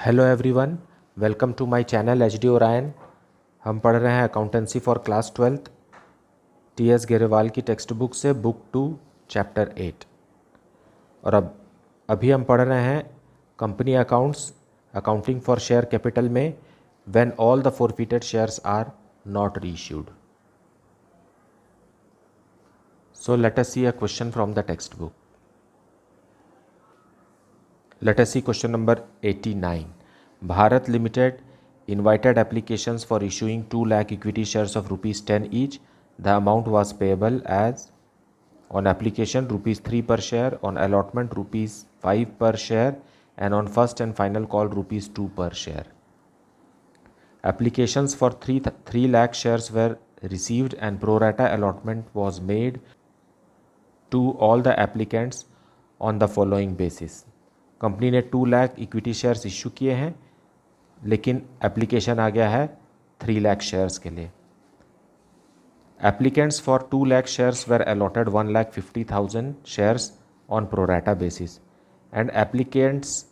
Hello everyone, welcome to my channel H D Orion. हम पढ़ रहे हैं accountancy for class 12th T S. Grewal की टेक्स्ट बुक से बुक 2 चैप्टर 8। और अभी हम पढ़ रहे हैं company accounts accounting for share capital में when all the forfeited shares are not reissued. So let us see a question from the text book. Let us see question number 89. Bharat Limited invited applications for issuing 2 lakh equity shares of rupees 10 each. The amount was payable as on application rupees 3 per share, on allotment rupees 5 per share, and on first and final call rupees 2 per share. Applications for 3 lakh shares were received and pro rata allotment was made to all the applicants on the following basis. Company ने 2 lakh equity shares issue किए हैं, लेकिन application आ गया है 3 lakh shares के लिए। Applicants for 2 lakh shares were allotted 1,50,000 shares on pro rata basis and applicants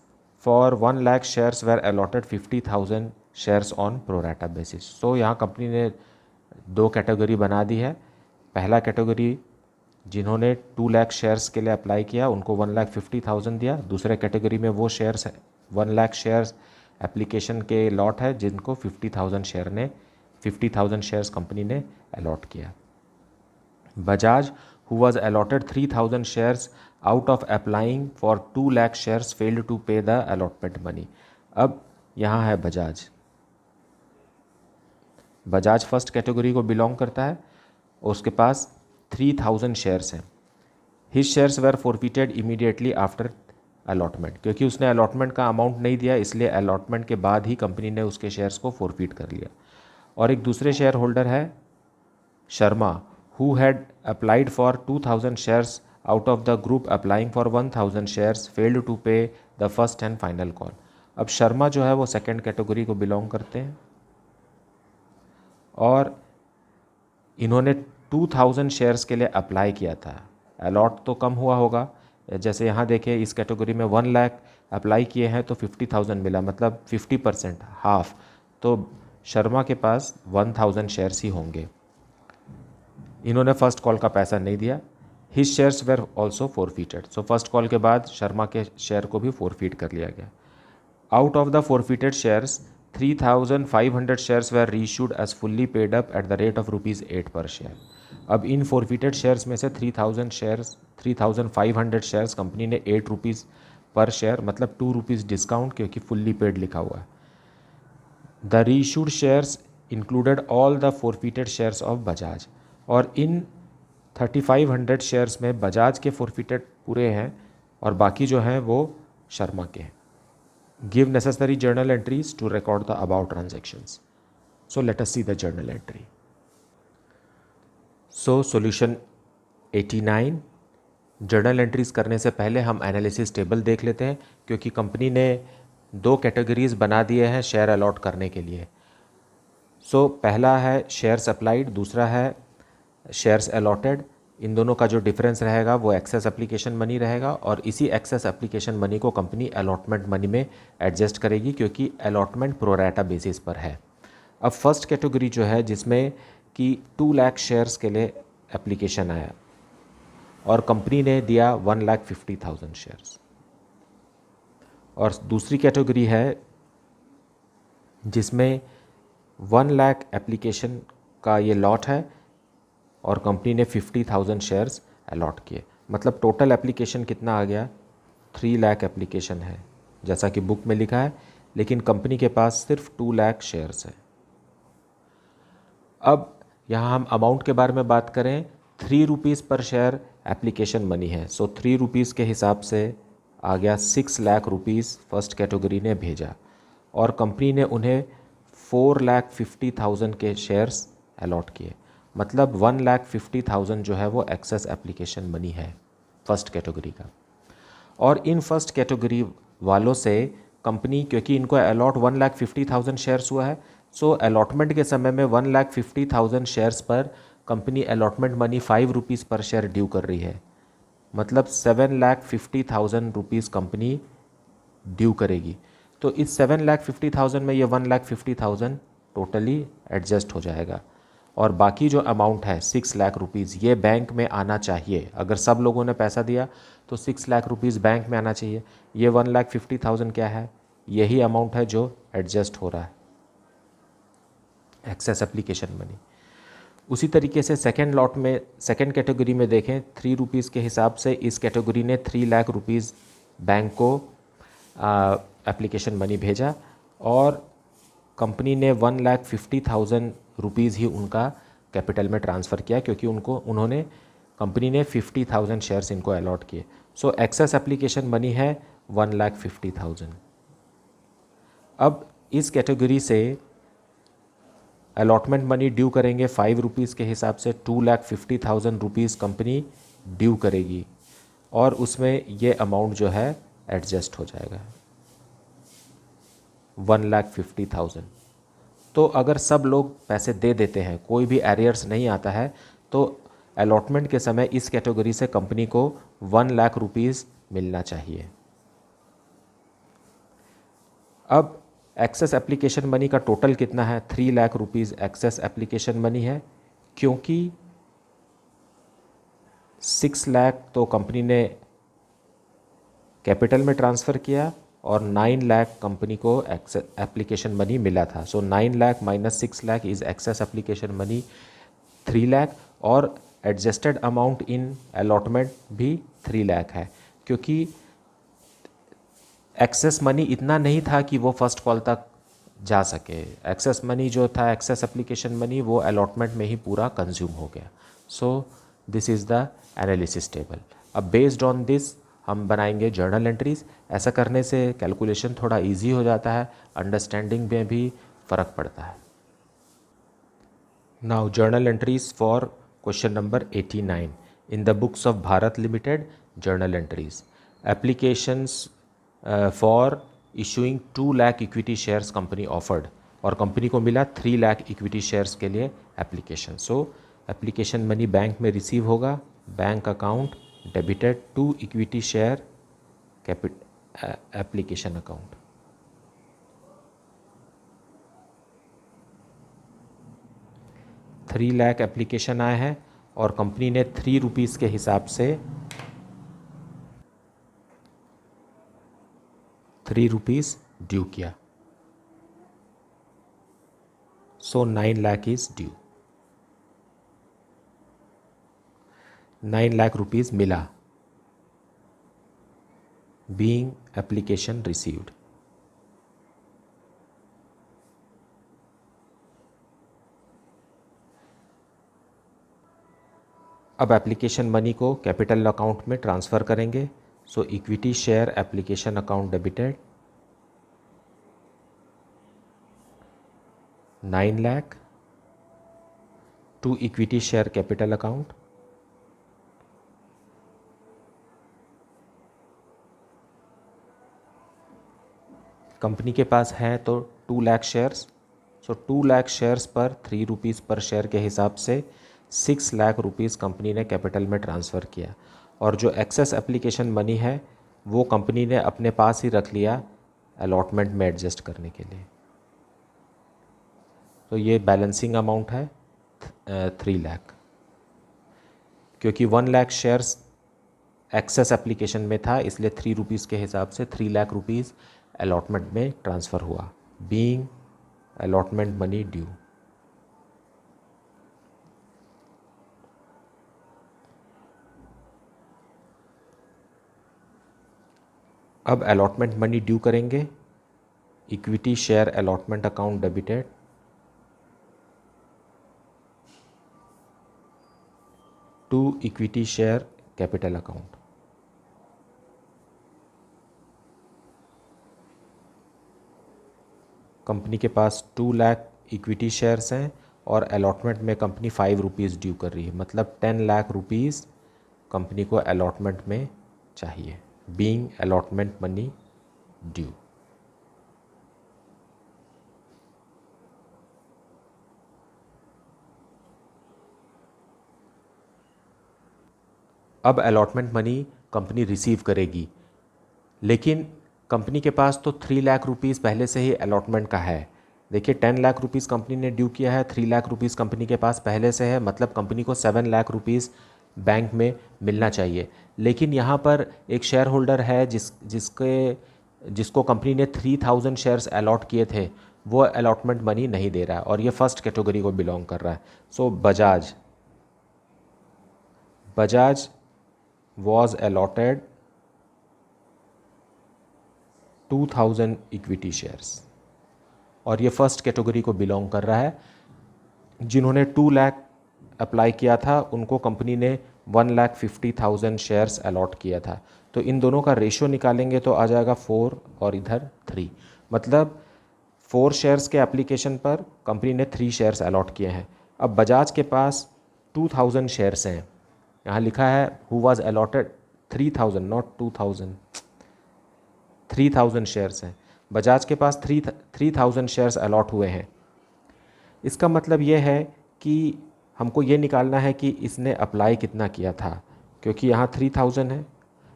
for 1 lakh shares were allotted 50,000 shares on pro rata basis. So यहाँ company ने 2 कैटेगरी बना दी है। पहला कैटेगरी जिन्होंने 2 लाख शेयर्स के लिए अप्लाई किया उनको 1,50,000 दिया। दूसरे कैटेगरी में वो शेयर्स 1 लाख शेयर्स एप्लीकेशन के लॉट है जिनको 50,000 शेयर्स कंपनी ने अलॉट किया। Bajaj who was allotted 3,000 shares out of applying for 2 lakh shares failed to pay the allotment money. अब यहाँ है बजाज फर्स्ट कैटेगरी को बिलोंग करता है, उसके पास 3,000 शेयर्स हैं। His shares were forfeited immediately after allotment, क्योंकि उसने अलॉटमेंट का अमाउंट नहीं दिया इसलिए अलॉटमेंट के बाद ही कंपनी ने उसके शेयर्स को फोरफिट कर लिया। और एक दूसरे शेयर होल्डर है Sharma who had applied for 2,000 shares out of the group applying for 1,000 shares failed to pay the first and final call. अब शर्मा जो है वो सेकेंड कैटेगरी को बिलोंग करते हैं और इन्होंने 2,000 शेयर्स के लिए अप्लाई किया था। अलॉट तो कम हुआ होगा, जैसे यहाँ देखिए इस कैटेगरी में 1 लाख अप्लाई किए हैं तो 50,000 मिला, मतलब 50% हाफ। तो शर्मा के पास 1,000 शेयर्स ही होंगे। इन्होंने फर्स्ट कॉल का पैसा नहीं दिया। His shares were also forfeited. So first call के बाद शर्मा के शेयर को भी फोरफिट कर लिया गया। Out of the forfeited shares 3,500 shares were reissued as fully paid up at the rate of ₹8 per share. अब इन फोरफिटेड शेयर्स में से 3,500 शेयर्स कंपनी ने ₹8 पर शेयर, मतलब ₹2 डिस्काउंट, क्योंकि फुल्ली पेड लिखा हुआ है। The reissued shares included all the forfeited shares of Bajaj. और इन 3,500 शेयर्स में बजाज के फोरफिटेड पूरे हैं और बाकी जो हैं वो शर्मा के हैं। Give necessary journal entries to record the about transactions. So let us see the journal entry. So solution 89। Journal entries करने से पहले हम एनालिसिस टेबल देख लेते हैं, क्योंकि कंपनी ने 2 कैटेगरीज बना दिए हैं शेयर अलॉट करने के लिए। सो पहला है शेयर्स अप्लाइड, दूसरा है शेयर्स अलॉटेड। इन दोनों का जो डिफरेंस रहेगा वो एक्सेस एप्लीकेशन मनी रहेगा और इसी एक्सेस एप्लीकेशन मनी को कंपनी अलॉटमेंट मनी में एडजस्ट करेगी, क्योंकि अलॉटमेंट प्रोराटा बेसिस पर है। अब फर्स्ट कैटेगरी जो है जिसमें कि 2 लाख शेयर्स के लिए एप्लीकेशन आया और कंपनी ने दिया 1,50,000 शेयर्स। और दूसरी कैटेगरी है जिसमें 1 लाख एप्लीकेशन का ये लॉट है और कंपनी ने 50,000 शेयर्स अलॉट किए, मतलब टोटल एप्लीकेशन कितना आ गया? 3 लाख एप्लीकेशन है जैसा कि बुक में लिखा है, लेकिन कंपनी के पास सिर्फ 2 लाख शेयर्स है। अब यहाँ हम अमाउंट के बारे में बात करें, ₹3 पर शेयर एप्लीकेशन मनी है। सो ₹3 के हिसाब से आ गया 6 लाख रुपीस फर्स्ट कैटेगरी ने भेजा और कंपनी ने उन्हें 4,50,000 के शेयर्स अलॉट किए, मतलब 1,50,000 जो है वो एक्सेस एप्लीकेशन मनी है फर्स्ट कैटेगरी का। और इन फर्स्ट कैटेगरी वालों से कंपनी, क्योंकि इनको अलॉट 1,50,000 शेयर्स हुआ है, सो अलॉटमेंट के समय में 1,50,000 शेयर्स पर कंपनी अलॉटमेंट मनी ₹5 पर शेयर ड्यू कर रही है, मतलब 7,50,000 रुपीज़ कंपनी ड्यू करेगी। तो इस 7,50,000 में ये 1,50,000 टोटली एडजस्ट हो जाएगा। और बाकी जो अमाउंट है 6 लाख रुपीज़ ये बैंक में आना चाहिए। अगर सब लोगों ने पैसा दिया तो 6 लाख रुपीज़ बैंक में आना चाहिए। ये 1,50,000 क्या है, यही अमाउंट है जो एडजस्ट हो रहा है, एक्सेस एप्लीकेशन मनी। उसी तरीके से सेकेंड लॉट में, सेकेंड कैटेगरी में देखें, 3 रुपीज़ के हिसाब से इस कैटेगरी ने 3 लाख रुपीज़ बैंक को एप्लीकेशन मनी भेजा और कंपनी ने 1,50,000 रुपीज़ ही उनका कैपिटल में ट्रांसफ़र किया, क्योंकि उन्होंने कंपनी ने 50,000 शेयर्स इनको अलॉट किए। सो एक्सेस एप्लीकेशन मनी है 1,50,000। अब इस कैटेगरी से अलॉटमेंट मनी ड्यू करेंगे 5 रुपीज़ के हिसाब से, 2,50,000 रुपीज़ कंपनी ड्यू करेगी और उसमें ये अमाउंट जो है एडजस्ट हो जाएगा 1,50,000। तो अगर सब लोग पैसे दे देते हैं, कोई भी एरियर्स नहीं आता है, तो अलॉटमेंट के समय इस कैटेगरी से कंपनी को 1 लाख रुपीज़ मिलना चाहिए। अब एक्सेस एप्लीकेशन मनी का टोटल कितना है, 3 lakh rupees excess application money है, क्योंकि 6 लाख तो कंपनी ने कैपिटल में ट्रांसफ़र किया और 9 लाख कंपनी को एप्लीकेशन मनी मिला था। So 9 lakh minus 6 lakh is excess application money 3 lakh, और एडजस्टेड अमाउंट इन अलॉटमेंट भी 3 लाख है, क्योंकि एक्सेस मनी इतना नहीं था कि वो फर्स्ट कॉल तक जा सके। एक्सेस मनी जो था, एक्सेस एप्लीकेशन मनी, वो अलॉटमेंट में ही पूरा कंज्यूम हो गया। So this is the analysis table. अब बेस्ड ऑन दिस हम बनाएंगे जर्नल एंट्रीज। ऐसा करने से कैलकुलेशन थोड़ा इजी हो जाता है, अंडरस्टैंडिंग में भी फ़र्क पड़ता है। Now journal entries for question number 89 in the books of Bharat limited. Journal entries, applications for issuing 2 lakh equity shares company offered, और कंपनी को मिला 3 लाख इक्विटी शेयर्स के लिए application. So application money bank में रिसीव होगा, bank account debited to equity share application account. Three lakh application आए हैं और कंपनी ने 3 रुपीज़ के हिसाब से 3 रुपीज़ ड्यू किया। So 9 lakh is due, 9 lakh rupees मिला, बीइंग एप्लीकेशन रिसीव्ड। अब एप्लीकेशन मनी को कैपिटल अकाउंट में ट्रांसफ़र करेंगे। So equity share application account debited 9 lakh to equity share capital account, company के पास है तो 2 lakh shares. So 2 lakh shares पर 3 रुपीज़ पर शेयर के हिसाब से 6 लाख रुपीज़ कंपनी ने कैपिटल में ट्रांसफ़र किया, और जो एक्सेस एप्लीकेशन मनी है वो कंपनी ने अपने पास ही रख लिया अलॉटमेंट में एडजस्ट करने के लिए। तो ये बैलेंसिंग अमाउंट है 3 लाख, क्योंकि 1 लाख शेयर्स एक्सेस एप्लीकेशन में था, इसलिए 3 रुपीज़ के हिसाब से 3 लाख रुपीज़ अलॉटमेंट में ट्रांसफ़र हुआ, बीइंग अलॉटमेंट मनी ड्यू। अब अलॉटमेंट मनी ड्यू करेंगे, equity share allotment account debited to equity share capital account. Company के पास 2 लाख इक्विटी शेयर्स हैं और अलॉटमेंट में कंपनी 5 रुपीज़ ड्यू कर रही है, मतलब 10 लाख रुपीज़ कंपनी को अलॉटमेंट में चाहिए, बीइंग अलॉटमेंट मनी ड्यू। अब अलॉटमेंट मनी कंपनी रिसीव करेगी, लेकिन कंपनी के पास तो 3 लाख रुपीज़ पहले से ही अलॉटमेंट का है। देखिए 10 लाख रुपीज़ कंपनी ने ड्यू किया है, 3 लाख रुपीज़ कंपनी के पास पहले से है, मतलब कंपनी को 7 लाख रुपीज़ बैंक में मिलना चाहिए। लेकिन यहाँ पर एक शेयर होल्डर है जिसको कंपनी ने 3000 शेयर्स अलॉट किए थे, वो अलॉटमेंट मनी नहीं दे रहा है और ये फर्स्ट कैटेगरी को बिलोंग कर रहा है। So Bajaj was allotted 2000 equity shares और ये फर्स्ट कैटेगरी को बिलोंग कर रहा है। जिन्होंने 2 लाख अप्लाई किया था उनको कंपनी ने 1,50,000 शेयर्स अलॉट किया था। तो इन दोनों का रेशियो निकालेंगे तो आ जाएगा 4 और इधर 3, मतलब 4 शेयर्स के एप्लीकेशन पर कंपनी ने 3 शेयर्स अलॉट किए हैं। अब बजाज के पास 2000 शेयर्स हैं, यहाँ लिखा है who was allotted 3000 not 2000, 3000 shares हैं। बजाज के पास 3000 शेयर्स अलॉट हुए हैं। इसका मतलब ये है कि हमको ये निकालना है कि इसने अप्लाई कितना किया था, क्योंकि यहाँ 3000 है।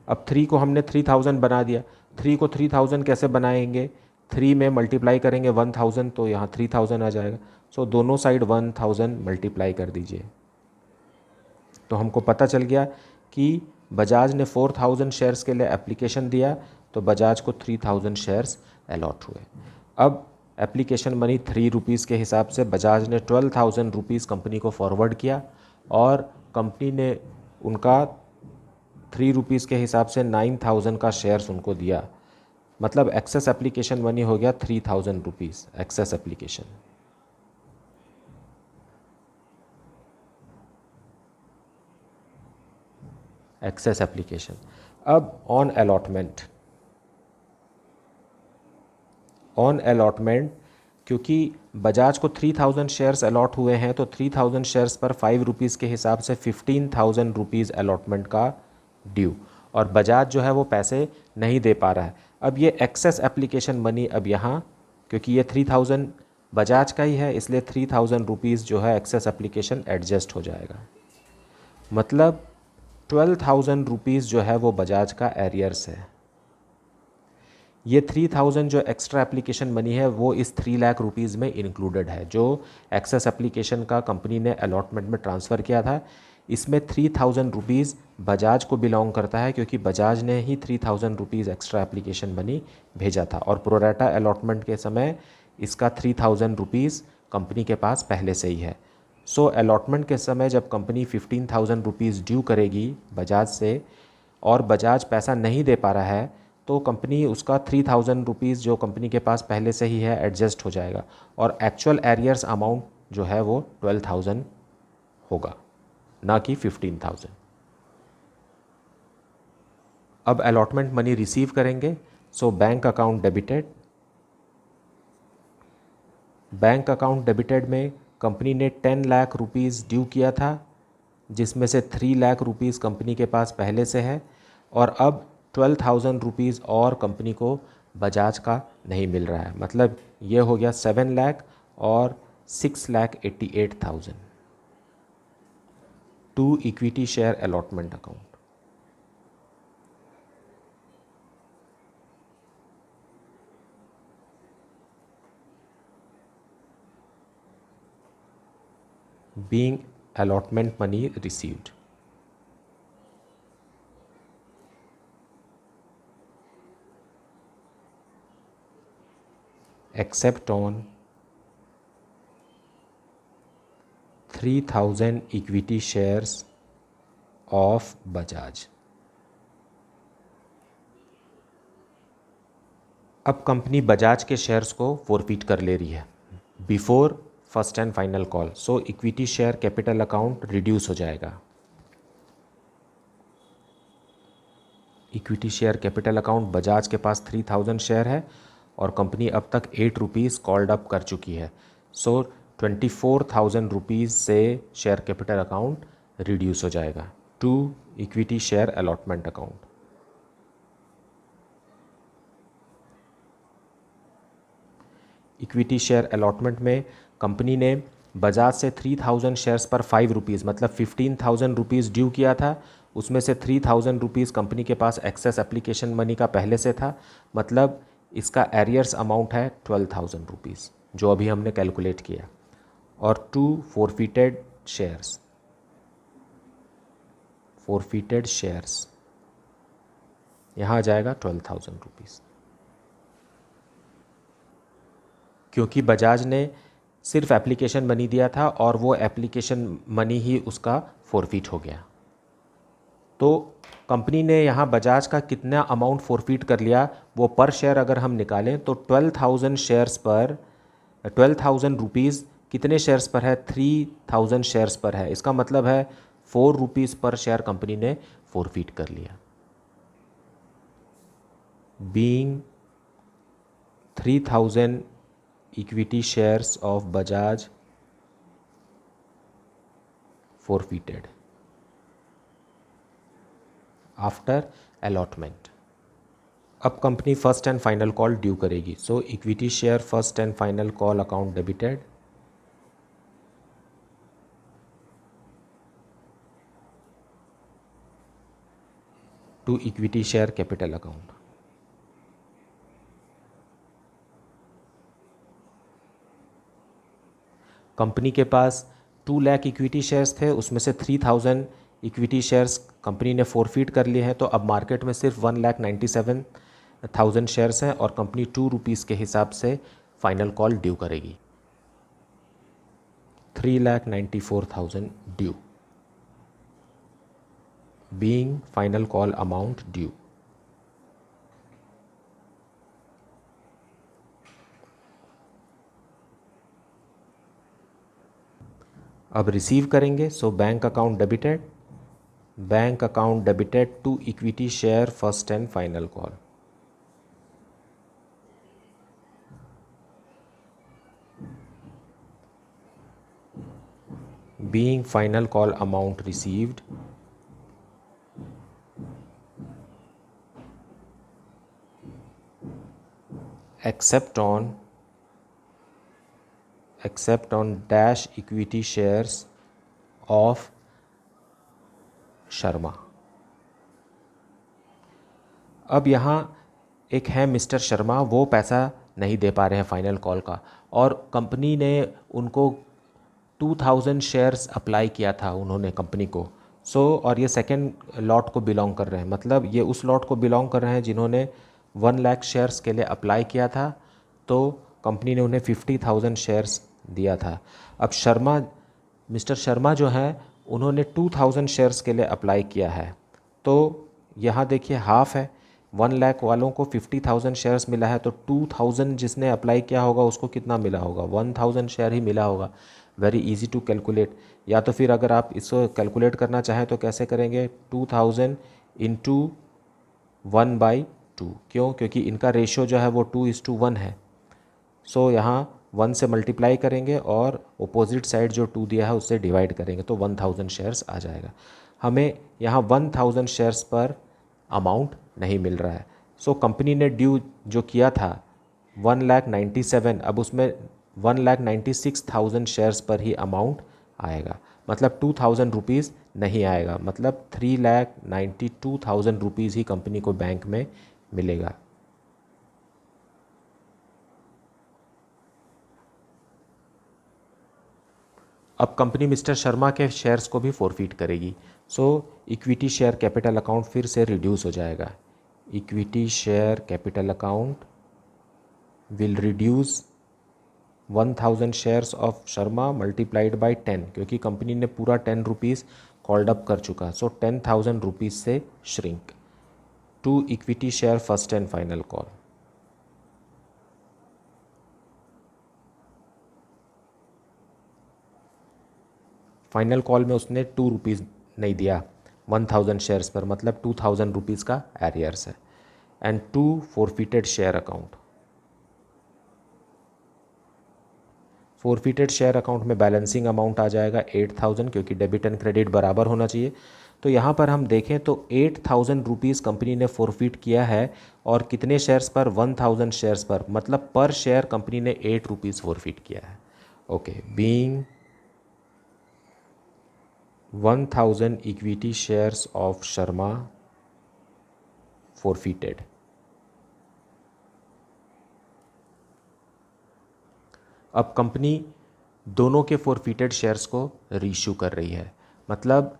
अब 3 को हमने 3000 बना दिया, 3 को 3000 कैसे बनाएंगे, 3 में मल्टीप्लाई करेंगे 1000 तो यहाँ 3000 आ जाएगा। सो दोनों साइड 1000 मल्टीप्लाई कर दीजिए। तो हमको पता चल गया कि बजाज ने 4000 शेयर्स के लिए एप्लीकेशन दिया तो बजाज को 3000 शेयर्स अलॉट हुए। अब एप्लीकेशन मनी 3 रुपीज़ के हिसाब से बजाज ने 12,000 रुपीज़ कंपनी को फॉरवर्ड किया और कंपनी ने उनका 3 रुपीज़ के हिसाब से 9,000 का शेयर्स उनको दिया, मतलब एक्सेस एप्लीकेशन मनी हो गया 3,000 rupees excess application. Excess application. अब ऑन अलॉटमेंट क्योंकि बजाज को 3000 शेयर्स अलॉट हुए हैं तो 3000 शेयर्स पर 5 रुपीज़ के हिसाब से 15,000 रुपीज़ अलॉटमेंट का ड्यू, और बजाज जो है वो पैसे नहीं दे पा रहा है। अब ये एक्सेस एप्लीकेशन मनी अब यहाँ, क्योंकि ये 3000 बजाज का ही है इसलिए 3000 रुपीज़ जो है एक्सेस एप्लीकेशन एडजस्ट हो जाएगा, मतलब 12,000 रुपीज़ जो है वो बजाज का एरियर्स है। ये 3000 जो एक्स्ट्रा एप्लीकेशन मनी है वो इस 3 लाख रुपीज़ में इंक्लूडेड है, जो एक्सेस एप्लीकेशन का कंपनी ने अलॉटमेंट में ट्रांसफ़र किया था। इसमें 3000 रुपीज़ बजाज को बिलोंग करता है क्योंकि बजाज ने ही 3000 रुपीज़ एक्स्ट्रा एप्लीकेशन मनी भेजा था और प्रोरेटा अलॉटमेंट के समय इसका 3000 रुपीज़ कंपनी के पास पहले से ही है। सो अलॉटमेंट के समय जब कंपनी 15,000 रुपीज़ ड्यू करेगी बजाज से और बजाज पैसा नहीं दे पा रहा है तो कंपनी उसका 3000 रुपीज़ जो कंपनी के पास पहले से ही है एडजस्ट हो जाएगा और एक्चुअल एरियर्स अमाउंट जो है वो 12,000 होगा, ना कि 15,000। अब अलॉटमेंट मनी रिसीव करेंगे। सो बैंक अकाउंट डेबिटेड में कंपनी ने 10 लाख रुपीज़ ड्यू किया था जिसमें से 3 लाख रुपीज़ कंपनी के पास पहले से है और अब 12,000 रुपीज़ और कंपनी को बजाज का नहीं मिल रहा है, मतलब ये हो गया 7 लाख और 6,88,000 to equity share allotment account. being allotment money received. Except on 3,000 equity shares of Bajaj. अब कंपनी बजाज के शेयर्स को फोरफीट कर ले रही है before first and final call, so equity share capital account reduce हो जाएगा। Equity share capital account Bajaj के पास 3,000 शेयर है और कंपनी अब तक 8 रुपीज़ कॉल्ड अप कर चुकी है, सो 24,000 रुपीज़ से शेयर कैपिटल अकाउंट रिड्यूस हो जाएगा to equity share allotment account. Equity share allotment में कंपनी ने बजाज से 3,000 शेयर्स पर 5 रुपीज़ मतलब 15,000 रुपीज़ ड्यू किया था, उसमें से 3000 रुपीज़ कंपनी के पास एक्सेस एप्लीकेशन मनी का पहले से था, मतलब इसका एरियर्स अमाउंट है 12,000 रुपीज़ जो अभी हमने कैलकुलेट किया। और 2 फोरफिटेड शेयर्स यहाँ आ जाएगा 12,000 रुपीज़, क्योंकि बजाज ने सिर्फ एप्लीकेशन मनी दिया था और वो एप्लीकेशन मनी ही उसका फोरफिट हो गया। तो कंपनी ने यहाँ बजाज का कितना अमाउंट फोरफिट कर लिया वो पर शेयर अगर हम निकालें तो 12,000 शेयर्स पर 12,000 रुपीज़ कितने शेयर्स पर है, 3,000 शेयर्स पर है। इसका मतलब है 4 रुपीज़ पर शेयर कंपनी ने फोरफिट कर लिया। Being 3,000 equity shares of Bajaj forfeited after allotment। अब company first and final call due करेगी। So equity share first and final call account debited, to equity share capital account. Company के पास 2 lakh equity shares थे, उसमें से 3,000 equity shares company ने forfeit कर लिए हैं। तो अब मार्केट में सिर्फ 1,97,000 शेयर्स हैं और कंपनी 2 रुपीज़ के हिसाब से फाइनल कॉल ड्यू करेगी। 3,94,000 due, being final call amount due. अब रिसीव करेंगे। So bank account debited to equity share first and final call. Being final call amount received, except on dash equity shares of Sharma. अब यहाँ एक है mister Sharma, वो पैसा नहीं दे पा रहे हैं फाइनल कॉल का, और कंपनी ने उनको 2,000 शेयर्स अप्लाई किया था उन्होंने कंपनी को। और ये सेकेंड लॉट को बिलोंग कर रहे हैं, मतलब ये उस लॉट को बिलोंग कर रहे हैं जिन्होंने 1 लाख शेयर्स के लिए अप्लाई किया था। तो कंपनी ने उन्हें 50,000 शेयर्स दिया था। अब मिस्टर शर्मा जो हैं उन्होंने 2,000 शेयर्स के लिए अप्लाई किया है। तो यहाँ देखिए हाफ है, 1 लाख वालों को 50,000 शेयर्स मिला है, तो 2,000 जिसने अप्लाई किया होगा उसको कितना मिला होगा, 1,000 शेयर ही मिला होगा। Very easy to calculate. या तो फिर अगर आप इसको कैलकुलेट करना चाहें तो कैसे करेंगे, 2,000 इंटू 1/2। क्यों? क्योंकि इनका रेशियो जो है वो 2:1 है। यहाँ 1 से मल्टीप्लाई करेंगे और अपोजिट साइड जो 2 दिया है उससे डिवाइड करेंगे तो 1,000 शेयर्स आ जाएगा। हमें यहाँ 1,000 शेयर्स पर अमाउंट नहीं मिल रहा है। कंपनी ने ड्यू जो किया था 1,97,000, अब उसमें 1,96,000 शेयर्स पर ही अमाउंट आएगा, मतलब 2,000 रुपीज़ नहीं आएगा, मतलब 3,92,000 रुपीज़ ही कंपनी को बैंक में मिलेगा। अब कंपनी मिस्टर शर्मा के शेयर्स को भी फोरफिट करेगी। इक्विटी शेयर कैपिटल अकाउंट फिर से रिड्यूस हो जाएगा। Equity share capital account will reduce 1,000 shares of Sharma multiplied by 10, क्योंकि कंपनी ने पूरा 10 रुपीज़ कॉल्ड अप कर चुका। 10,000 रुपीज़ से shrink to equity share first and final call. Final call में उसने 2 रुपीज़ नहीं दिया 1,000 शेयर्स पर, मतलब 2,000 रुपीज़ का एरियर्स है। And 2 forfeited share account. Forfeited share account में बैलेंसिंग अमाउंट आ जाएगा 8,000, क्योंकि डेबिट एंड क्रेडिट बराबर होना चाहिए। तो यहाँ पर हम देखें तो 8,000 रुपीज़ कंपनी ने फोरफिट किया है, और कितने शेयर्स पर, 1,000 शेयर्स पर, मतलब पर शेयर कंपनी ने 8 रुपीज़ फोरफिट किया है। Okay, being 1000 equity shares of Sharma forfeited। अब कंपनी दोनों के फोरफिटेड शेयर्स को रीइश्यू कर रही है, मतलब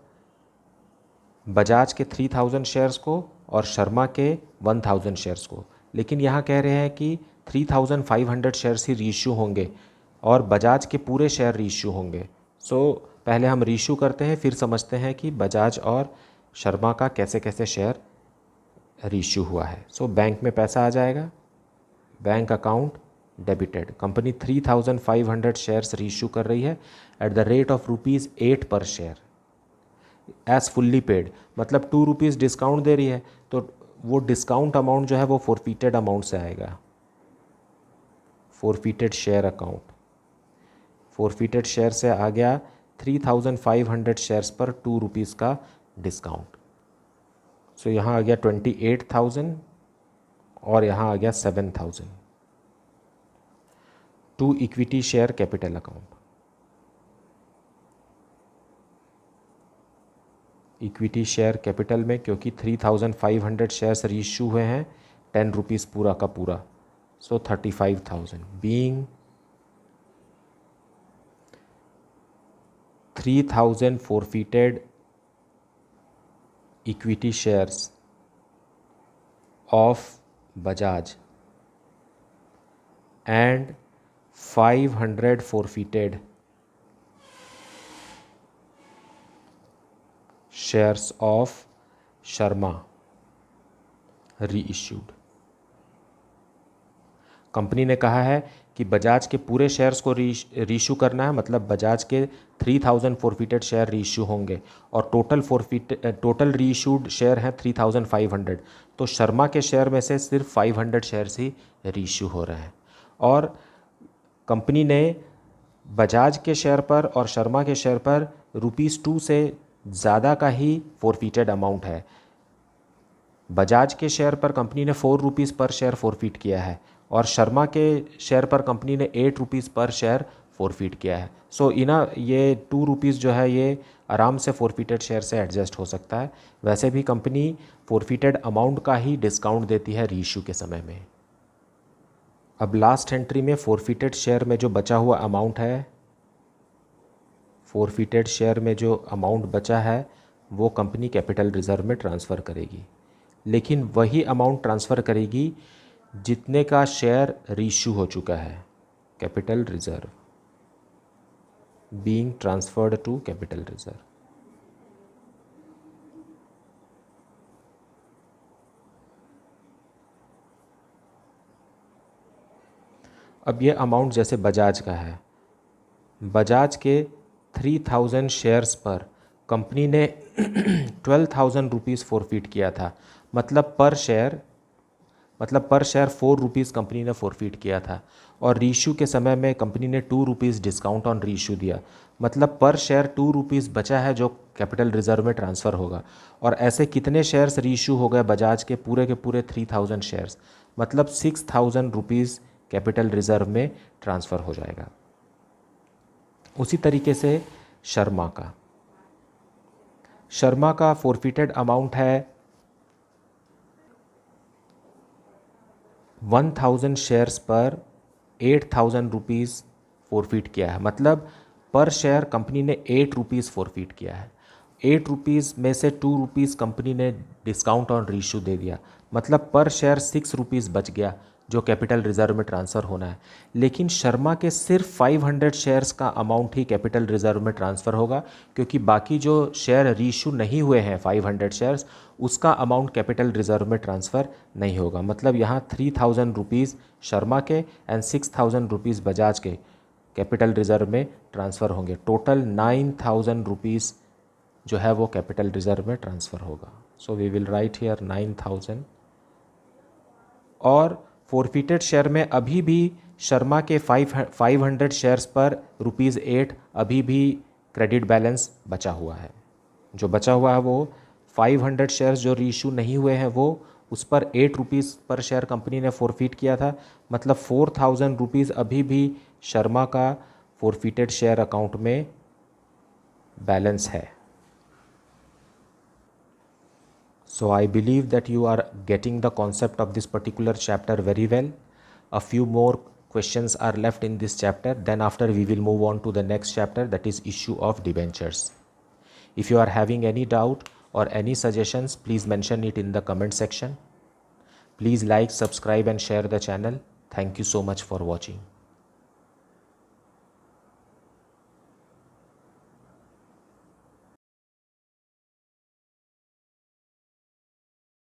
बजाज के 3000 शेयर्स को और शर्मा के 1000 शेयर्स को। लेकिन यहाँ कह रहे हैं कि 3500 शेयर्स ही रीइश्यू होंगे और बजाज के पूरे शेयर रीइश्यू होंगे। पहले हम रीइश्यू करते हैं, फिर समझते हैं कि बजाज और शर्मा का कैसे कैसे शेयर रीइश्यू हुआ है। बैंक में पैसा आ जाएगा, bank account debited. Company 3500 shares reissue कर रही है eight the rate of ₹8 per share as fully paid, मतलब ₹2 डिस्काउंट दे रही है, तो वो डिस्काउंट अमाउंट जो है वो फोरफिटेड अमाउंट से आएगा, forfeited share account. Forfeited share से आ गया 3500 शेयर्स पर ₹2 का डिस्काउंट। यहाँ आ गया 28,000 और यहाँ आ गया 7,000 to equity share capital account. Equity share capital में क्योंकि 3500 शेयर्स रीइश्यू हुए हैं, ₹10 पूरा का पूरा, 35,000 being 3000 forfeited equity shares of Bajaj and 500 forfeited shares of Sharma reissued। Company ने कहा है कि बजाज के पूरे शेयर्स को रीइश्यू करना है, मतलब बजाज के 3000 फोरफिटेड शेयर रीइश्यू होंगे और टोटल रीइश्यूड शेयर हैं 3500, तो शर्मा के शेयर में से सिर्फ 500 शेयर्स ही रीइश्यू हो रहे हैं। और कंपनी ने बजाज के शेयर पर और शर्मा के शेयर पर ₹2 से ज़्यादा का ही फोरफिटेड अमाउंट है। बजाज के शेयर पर कंपनी ने ₹4 पर शेयर फोरफिट किया है और शर्मा के शेयर पर कंपनी ने ₹8 पर शेयर फोरफिट किया है। ये ₹2 जो है ये आराम से फोरफिटेड शेयर से एडजस्ट हो सकता है। वैसे भी कंपनी फोरफिटेड अमाउंट का ही डिस्काउंट देती है रीइश्यू के समय में। अब लास्ट एंट्री में फोरफिटेड शेयर में जो बचा हुआ अमाउंट है, फोरफिटेड शेयर में जो अमाउंट बचा है वो कंपनी कैपिटल रिजर्व में ट्रांसफ़र करेगी, लेकिन वही अमाउंट ट्रांसफ़र करेगी जितने का शेयर रीइश्यू हो चुका है। Capital reserve being transferred to capital reserve. अब ये अमाउंट जैसे बजाज का है, बजाज के 3000 शेयर्स पर कंपनी ने 12,000 रुपीज़ फोरफिट किया था, मतलब पर शेयर ₹4 कंपनी ने फोरफिट किया था और रीइश्यू के समय में कंपनी ने ₹2 डिस्काउंट ऑन रीइश्यू दिया, मतलब पर शेयर ₹2 बचा है जो कैपिटल रिजर्व में ट्रांसफ़र होगा। और ऐसे कितने शेयर्स रीइश्यू हो गए बजाज के पूरे 3000 शेयर्स, मतलब 6,000 रुपीज़ कैपिटल रिजर्व में ट्रांसफ़र हो जाएगा। उसी तरीके से शर्मा का फोरफिटेड अमाउंट है 1000 शेयर्स पर 8,000 रुपीज़ फोरफिट किया है, मतलब पर शेयर कंपनी ने ₹8 फोरफिट किया है। ₹8 में से ₹2 कंपनी ने डिस्काउंट ऑन रीइश्यू दे दिया, मतलब पर शेयर ₹6 बच गया जो कैपिटल रिजर्व में ट्रांसफ़र होना है। लेकिन शर्मा के सिर्फ 500 शेयर्स का अमाउंट ही कैपिटल रिजर्व में ट्रांसफ़र होगा, क्योंकि बाकी जो शेयर रीइश्यू नहीं हुए हैं 500 शेयर्स, उसका अमाउंट कैपिटल रिजर्व में ट्रांसफ़र नहीं होगा। मतलब यहाँ 3,000 रुपीज़ शर्मा के एंड 6,000 रुपीज़ बजाज के कैपिटल रिजर्व में ट्रांसफ़र होंगे। टोटल 9,000 रुपीज़ जो है वो कैपिटल रिजर्व में ट्रांसफ़र होगा। So we will write here 9,000। और फोरफिटेड शेयर में अभी भी शर्मा के 500 शेयर्स पर ₹8 अभी भी क्रेडिट बैलेंस बचा हुआ है। जो बचा हुआ है वो 500 शेयर्स जो रीइश्यू नहीं हुए हैं वो उस पर ₹8 पर शेयर कंपनी ने फोरफिट किया था, मतलब 4,000 रुपीज़ अभी भी शर्मा का फोरफिटेड शेयर अकाउंट में बैलेंस है। So I believe that you are getting the concept of this particular chapter very well. A few more questions are left in this chapter. Then after we will move on to the next chapter, that is issue of debentures. If you are having any doubt or any suggestions, please mention it in the comment section. Please like, subscribe and share the channel. Thank you so much for watching.